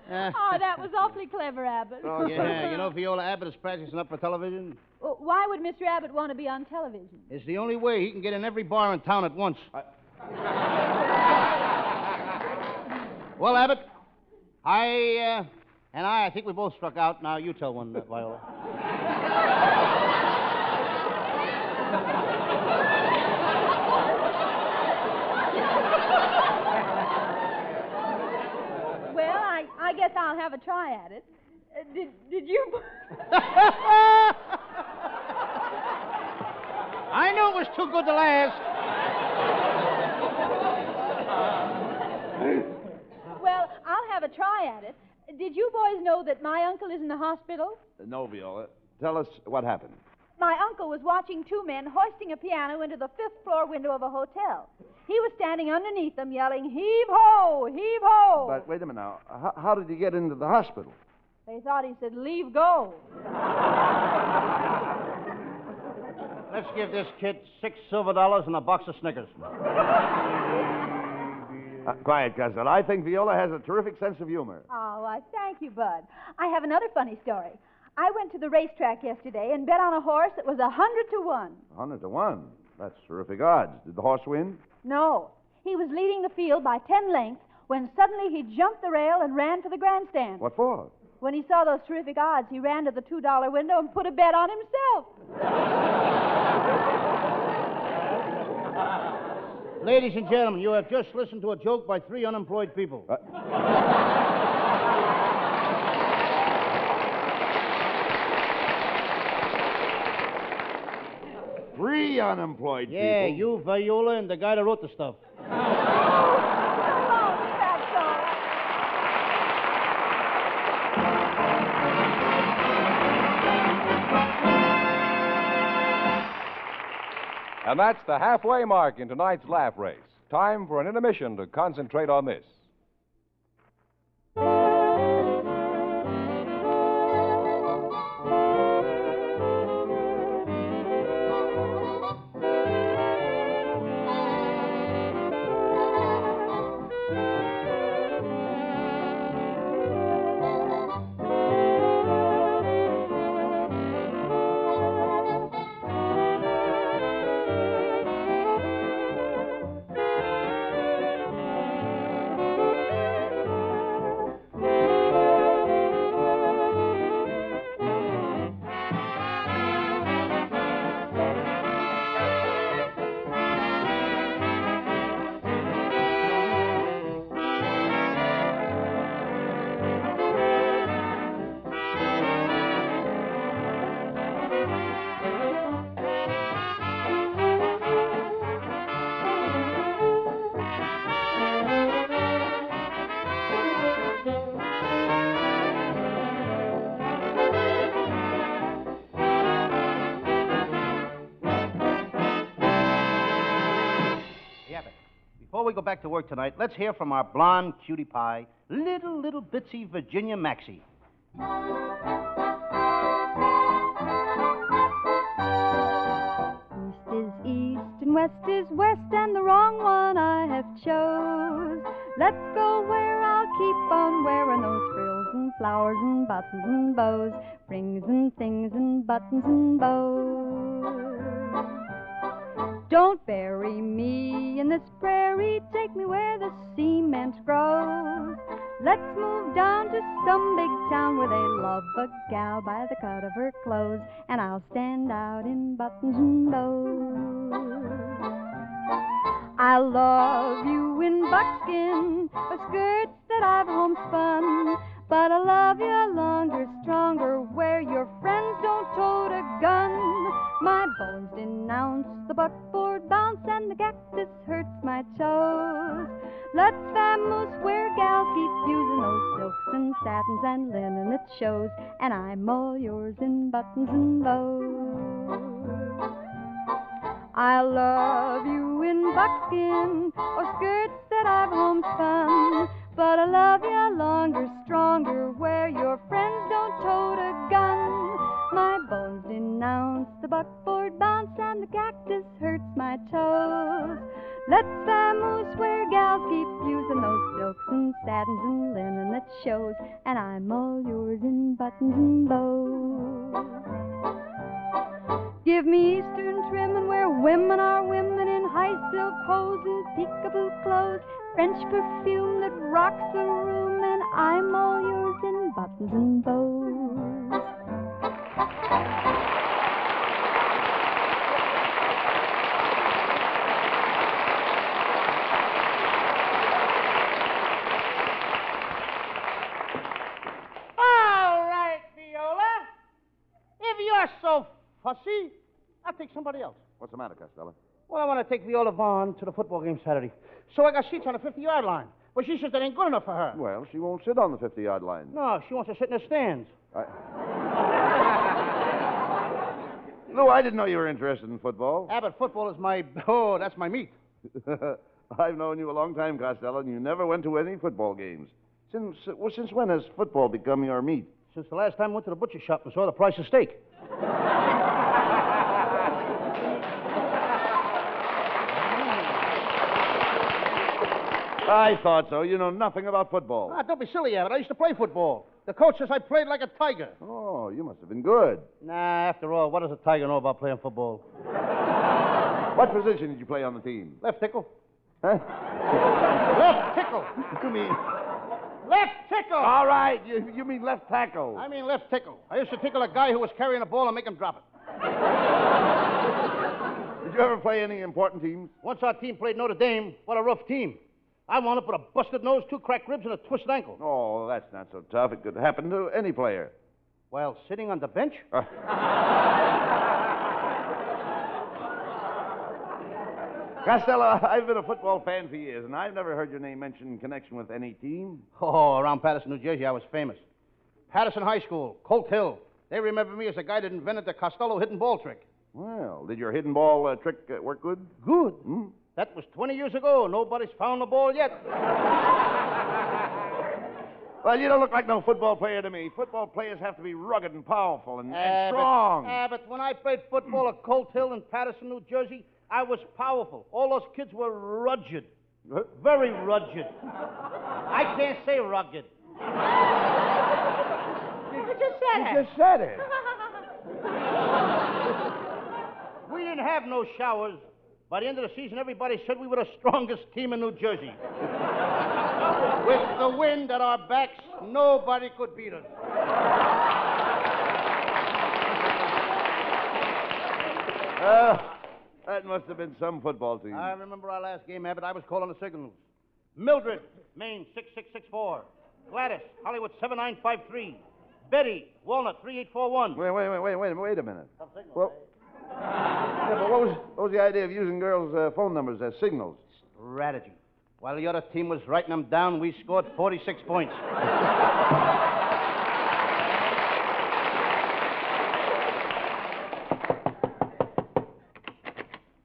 Oh, that was awfully clever, Abbott. Oh, yeah. You know, Viola, Abbott is practicing up for television. Well, why would Mr. Abbott want to be on television? It's the only way he can get in every bar in town at once. Well, Abbott, I think we both struck out. Now, you tell one, Viola. Well, I guess I'll have a try at it. Did you... I knew it was too good to last. Well, I'll have a try at it. Did you boys know that my uncle is in the hospital? No, Viola. Tell us what happened. My uncle was watching two men hoisting a piano into the fifth-floor window of a hotel. He was standing underneath them yelling, heave-ho, heave-ho. But wait a minute now. How did he get into the hospital? They thought he said, leave go. Let's give this kid $6 silver and a box of Snickers. Quiet, Costello. I think Viola has a terrific sense of humor. Oh, why, thank you, Bud. I have another funny story. I went to the racetrack yesterday and bet on a horse that was 100 to 1. 100 to 1. That's terrific odds. Did the horse win? No. He was leading the field by 10 lengths when suddenly he jumped the rail and ran for the grandstand. What for? When he saw those terrific odds, he ran to the $2 window and put a bet on himself. Ladies and gentlemen, you have just listened to a joke by three unemployed people. Three unemployed people? Yeah, you, Viola, and the guy that wrote the stuff. And that's the halfway mark in tonight's laugh race. Time for an intermission to concentrate on this. Before we go back to work tonight, let's hear from our blonde cutie pie, little bitsy Virginia Maxie. East is east and west is west, and the wrong one I have chose. Let's go where I'll keep on wearing those frills and flowers and buttons and bows, rings and things and buttons and bows. Don't bury me in this prairie, take me where the cement grows. Let's move down to some big town where they love a gal by the cut of her clothes, and I'll stand out in buttons and bows. I love you in buckskin, or skirts that I've homespun, but I love you longer, stronger, where your friends don't tote a gun. My bones denounce the buckboard bounce, and the cactus hurts my toes. Let's vamoose where gals keep using those silks and satins and linen that shows, and I'm all yours in buttons and bows. I love you in buckskin, or skirts that I've homespun, but I love you longer, stronger, where your friends don't tote a gun. My bones denounce the buckboard bounce, and the cactus hurts my toes. Let's vamoose where gals keep using those silks and satins and linen that shows, and I'm all yours in buttons and bows. Give me Eastern trimming where women are women in high silk hose and peekaboo clothes, French perfume that rocks the room, and I'm all yours in buttons and bows. All right, Viola. If you're so fussy, I'll take somebody else. What's the matter, Costello? Well, I want to take Viola Vaughn to the football game Saturday. So I got seats on the 50-yard line. But she says that ain't good enough for her. Well, she won't sit on the 50-yard line. No, she wants to sit in the stands. Lou, I didn't know you were interested in football. Abbott football is my... Oh, that's my meat. I've known you a long time, Costello, and you never went to any football games. Since when has football become your meat? Since the last time I went to the butcher shop and saw the price of steak. I thought so. You know nothing about football. Ah, don't be silly, Abbott. I used to play football. The coach says I played like a tiger. Oh, you must have been good. Nah, after all, what does a tiger know about playing football? What position did you play on the team? Left tickle. Huh? Left tickle. You mean... Left tickle. All right, you mean left tackle. I mean left tickle. I used to tickle a guy who was carrying a ball and make him drop it. Did you ever play any important teams? Once our team played Notre Dame, what a rough team. I wound up with a busted nose, 2 cracked ribs, and a twisted ankle. Oh, that's not so tough. It could happen to any player. While sitting on the bench? Costello, I've been a football fan for years, and I've never heard your name mentioned in connection with any team. Oh, around Patterson, New Jersey, I was famous. Patterson High School, Colt Hill. They remember me as the guy that invented the Costello hidden ball trick. Well, did your hidden ball trick work good? Good. Hmm? That was 20 years ago. Nobody's found the ball yet. Well, you don't look like no football player to me. Football players have to be rugged and powerful and strong. Abbott, when I played football at Colt Hill in Patterson, New Jersey, I was powerful. All those kids were rugged. Very rugged. I can't say rugged. You just said it. You just said it. We didn't have no showers. By the end of the season, everybody said we were the strongest team in New Jersey. With the wind at our backs, nobody could beat us. That must have been some football team. I remember our last game, Abbott. I was calling the signals. Mildred, Maine, 6664. Gladys, Hollywood, 7953. Betty, Walnut, 3841. Wait a minute. Well, yeah, but what was the idea of using girls' phone numbers as signals? Strategy. While the other team was writing them down, we scored 46 points.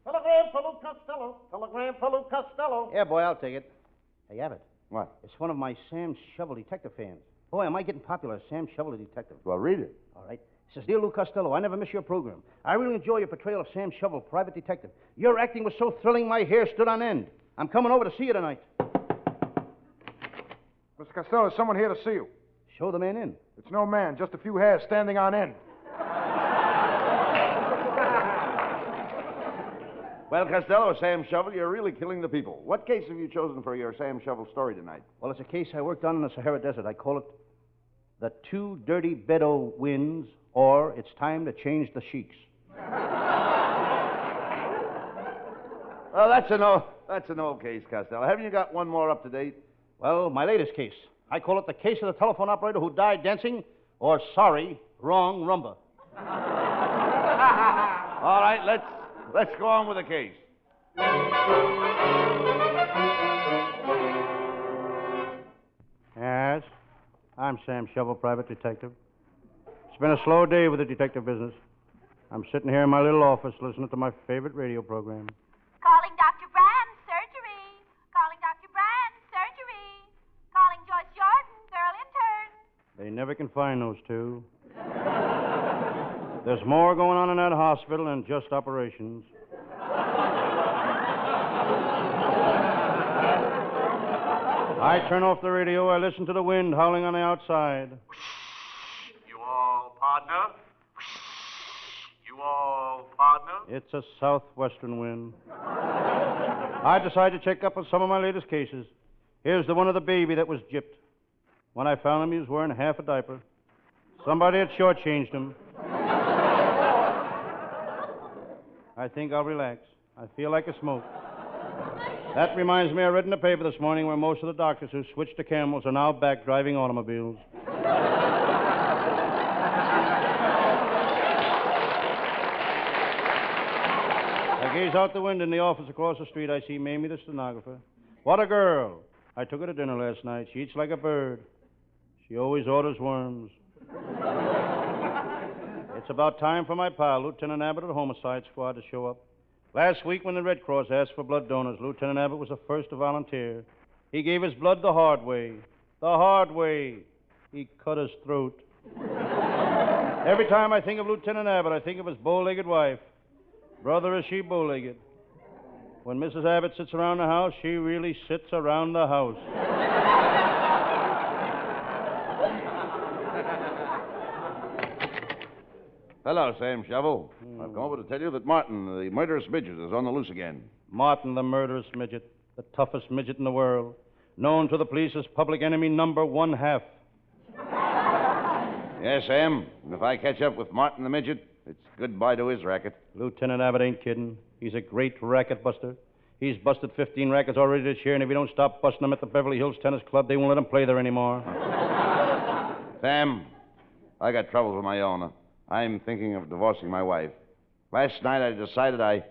Telegram for Lou Costello. Telegram for Lou Costello. Yeah, boy, I'll take it. Hey, Abbott. What? It's one of my Sam Shovel detective fans. Boy, am I getting popular as Sam Shovel the detective. Well, read it. All right. Says, Dear Lou Costello, I never miss your program. I really enjoy your portrayal of Sam Shovel, private detective. Your acting was so thrilling, my hair stood on end. I'm coming over to see you tonight. Mr. Costello, there's someone here to see you. Show the man in. It's no man, just a few hairs standing on end. Well, Costello, Sam Shovel, you're really killing the people. What case have you chosen for your Sam Shovel story tonight? Well, it's a case I worked on in the Sahara Desert. I call it The Two Dirty Bedo Wins, or It's Time to Change the Sheiks. Well, that's an old case, Costello. Haven't you got one more up to date? Well, my latest case. I call it the case of the telephone operator who died dancing, or sorry, wrong Rhumba. All right, let's go on with the case. Yes, I'm Sam Shovel, private detective. It's been a slow day with the detective business. I'm sitting here in my little office listening to my favorite radio program. Calling Dr. Brand, surgery. Calling Dr. Brand, surgery. Calling Joyce Jordan, girl intern. They never can find those two. There's more going on in that hospital than just operations. I turn off the radio. I listen to the wind howling on the outside. You all partner? You all partner? It's a southwestern wind. I decide to check up on some of my latest cases. Here's the one of the baby that was gypped. When I found him, he was wearing half a diaper. Somebody had shortchanged him. I think I'll relax. I feel like a smoke. That reminds me, I read in the paper this morning where most of the doctors who switched to camels are now back driving automobiles. I gaze out the window in the office across the street. I see Mamie, the stenographer. What a girl. I took her to dinner last night. She eats like a bird. She always orders worms. It's about time for my pal, Lieutenant Abbott of the Homicide Squad, to show up. Last week, when the Red Cross asked for blood donors, Lieutenant Abbott was the first to volunteer. He gave his blood the hard way. The hard way. He cut his throat. Every time I think of Lieutenant Abbott, I think of his bow-legged wife. Brother, is she bow-legged? When Mrs. Abbott sits around the house, she really sits around the house. Hello, Sam Shovel. I've come over to tell you that Martin, the murderous midget, is on the loose again. Martin, the murderous midget, the toughest midget in the world, known to the police as public enemy number 1/2. Yes, Sam. And if I catch up with Martin the midget, it's goodbye to his racket. Lieutenant Abbott ain't kidding. He's a great racket buster. He's busted 15 rackets already this year, and if he don't stop busting them at the Beverly Hills Tennis Club, they won't let him play there anymore. Sam, I got troubles of my own. I'm thinking of divorcing my wife. Last night I decided I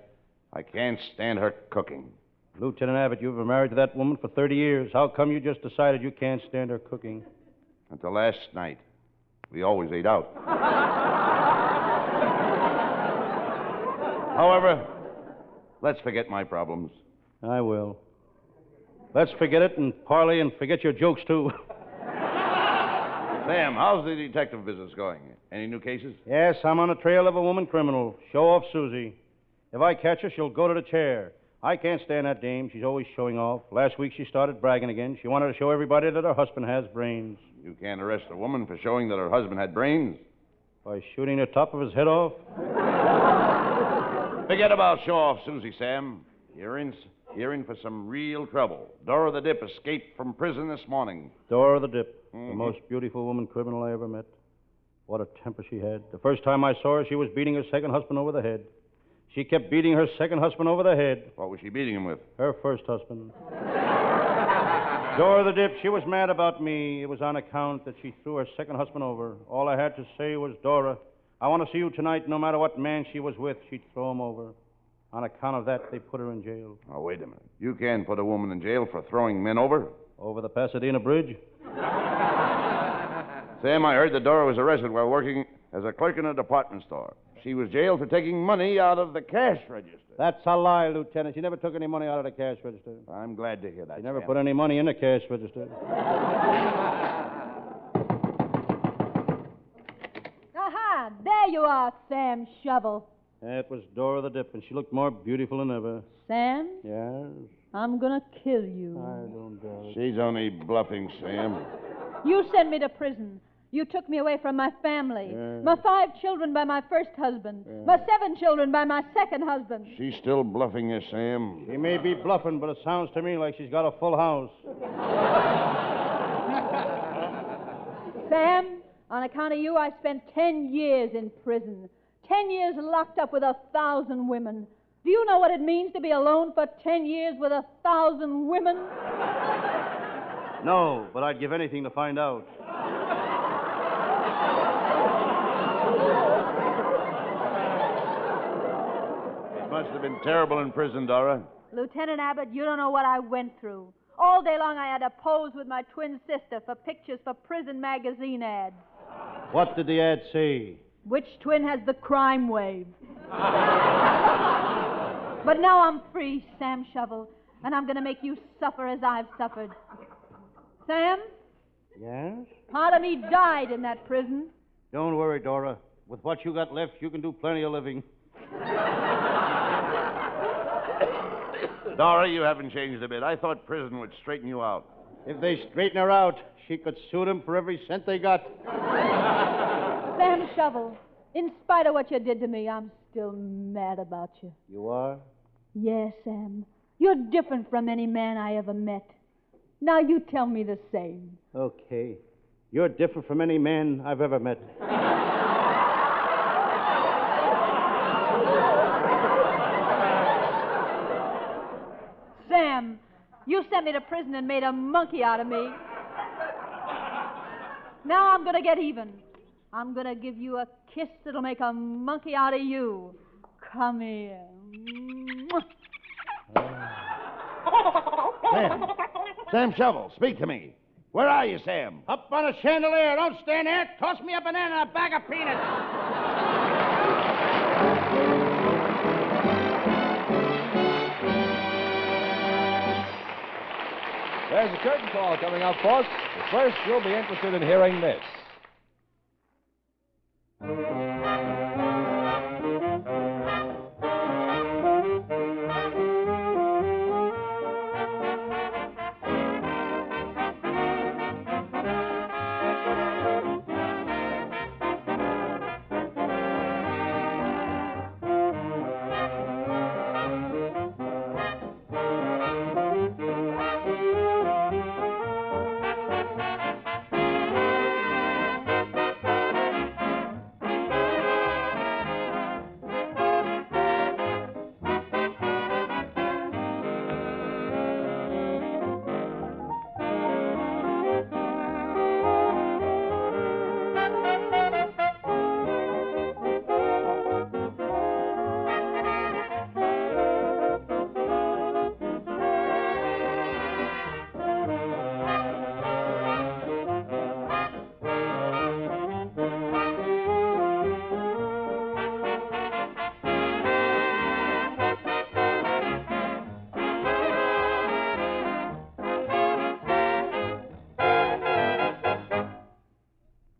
can't stand her cooking. Lieutenant Abbott, you've been married to that woman for 30 years. How come you just decided you can't stand her cooking? Until last night. We always ate out. However, let's forget my problems. I will. Let's forget it and parley and forget your jokes, too. Sam, how's the detective business going? Any new cases? Yes, I'm on the trail of a woman criminal. Show off Susie. If I catch her, she'll go to the chair. I can't stand that dame. She's always showing off. Last week she started bragging again. She wanted to show everybody that her husband has brains. You can't arrest a woman for showing that her husband had brains. By shooting the top of his head off? Forget about show off Susie, Sam. You're in for some real trouble. Dora the Dip escaped from prison this morning. Dora the Dip, the most beautiful woman criminal I ever met. What a temper she had. The first time I saw her, she was beating her second husband over the head. She kept beating her second husband over the head. What was she beating him with? Her first husband. Dora the Dip, she was mad about me. It was on account that she threw her second husband over. All I had to say was, Dora, I want to see you tonight. No matter what man she was with, she'd throw him over. On account of that, they put her in jail. Oh, wait a minute. You can't put a woman in jail for throwing men over. Over the Pasadena Bridge? Sam, I heard that Dora was arrested while working as a clerk in a department store. She was jailed for taking money out of the cash register. That's a lie, Lieutenant. She never took any money out of the cash register. I'm glad to hear that, She never Sam. put any money in the cash register. Aha! There you are, Sam Shovel. That was Dora the Dip, and she looked more beautiful than ever. Sam, Yes? I'm gonna kill you. I don't doubt it. She's only bluffing, Sam. You sent me to prison. You took me away from my family. Yeah. My 5 children by my first husband. My 7 children by my second husband. She's still bluffing you, Sam. She may be bluffing, but it sounds to me like she's got a full house. Sam, on account of you, I spent 10 years in prison. 10 years locked up with 1,000 women. Do you know what it means to be alone for 10 years with 1,000 women? No, but I'd give anything to find out. It must have been terrible in prison, Dora. Lieutenant Abbott, you don't know what I went through. All day long I had to pose with my twin sister for pictures for prison magazine ads. What did the ad say? Which twin has the crime wave? But now I'm free, Sam Shovel, and I'm going to make you suffer as I've suffered. Sam, Yes? part of me died in that prison. Don't worry, Dora. With what you got left, you can do plenty of living. Dora, you haven't changed a bit. I thought prison would straighten you out. If they straighten her out, she could sue them for every cent they got. Sam Shovel, in spite of what you did to me, I'm still mad about you. You are? Yes, Sam. You're different from any man I ever met. Now you tell me the same. Okay. You're different from any man I've ever met. Sam, you sent me to prison and made a monkey out of me. Now I'm going to get even. I'm going to give you a kiss that'll make a monkey out of you. Come here. Sam Shovel, speak to me. Where are you, Sam? Up on a chandelier. Don't stand there. Toss me a banana and a bag of peanuts. There's a curtain call coming up, folks. But first, you'll be interested in hearing this.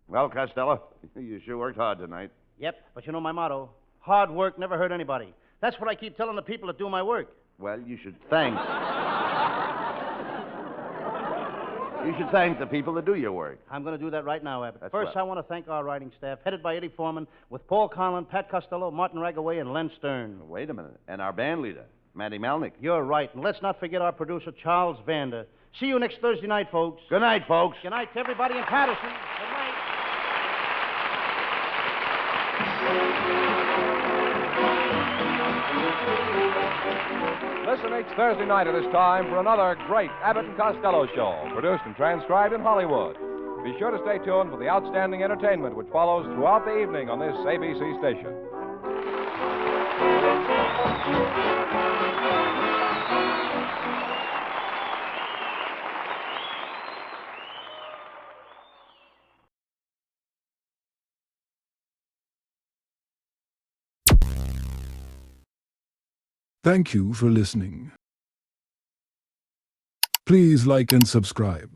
Well, Costello, you sure worked hard tonight. Yep, but you know my motto. Hard work never hurt anybody. That's what I keep telling the people that do my work. Well, you should thank... You should thank the people that do your work. I'm going to do that right now, Abbott. That's First, well. I want to thank our writing staff, headed by Eddie Foreman, with Paul Conlon, Pat Costello, Martin Ragaway, and Len Stern. Wait a minute. And our band leader, Matty Malnick. You're right. And let's not forget our producer, Charles Vander. See you next Thursday night, folks. Good night, folks. Good night to everybody in Patterson. Good night. Listen each Thursday night at this time for another great Abbott and Costello show, produced and transcribed in Hollywood. Be sure to stay tuned for the outstanding entertainment which follows throughout the evening on this ABC station. Thank you for listening. Please like and subscribe.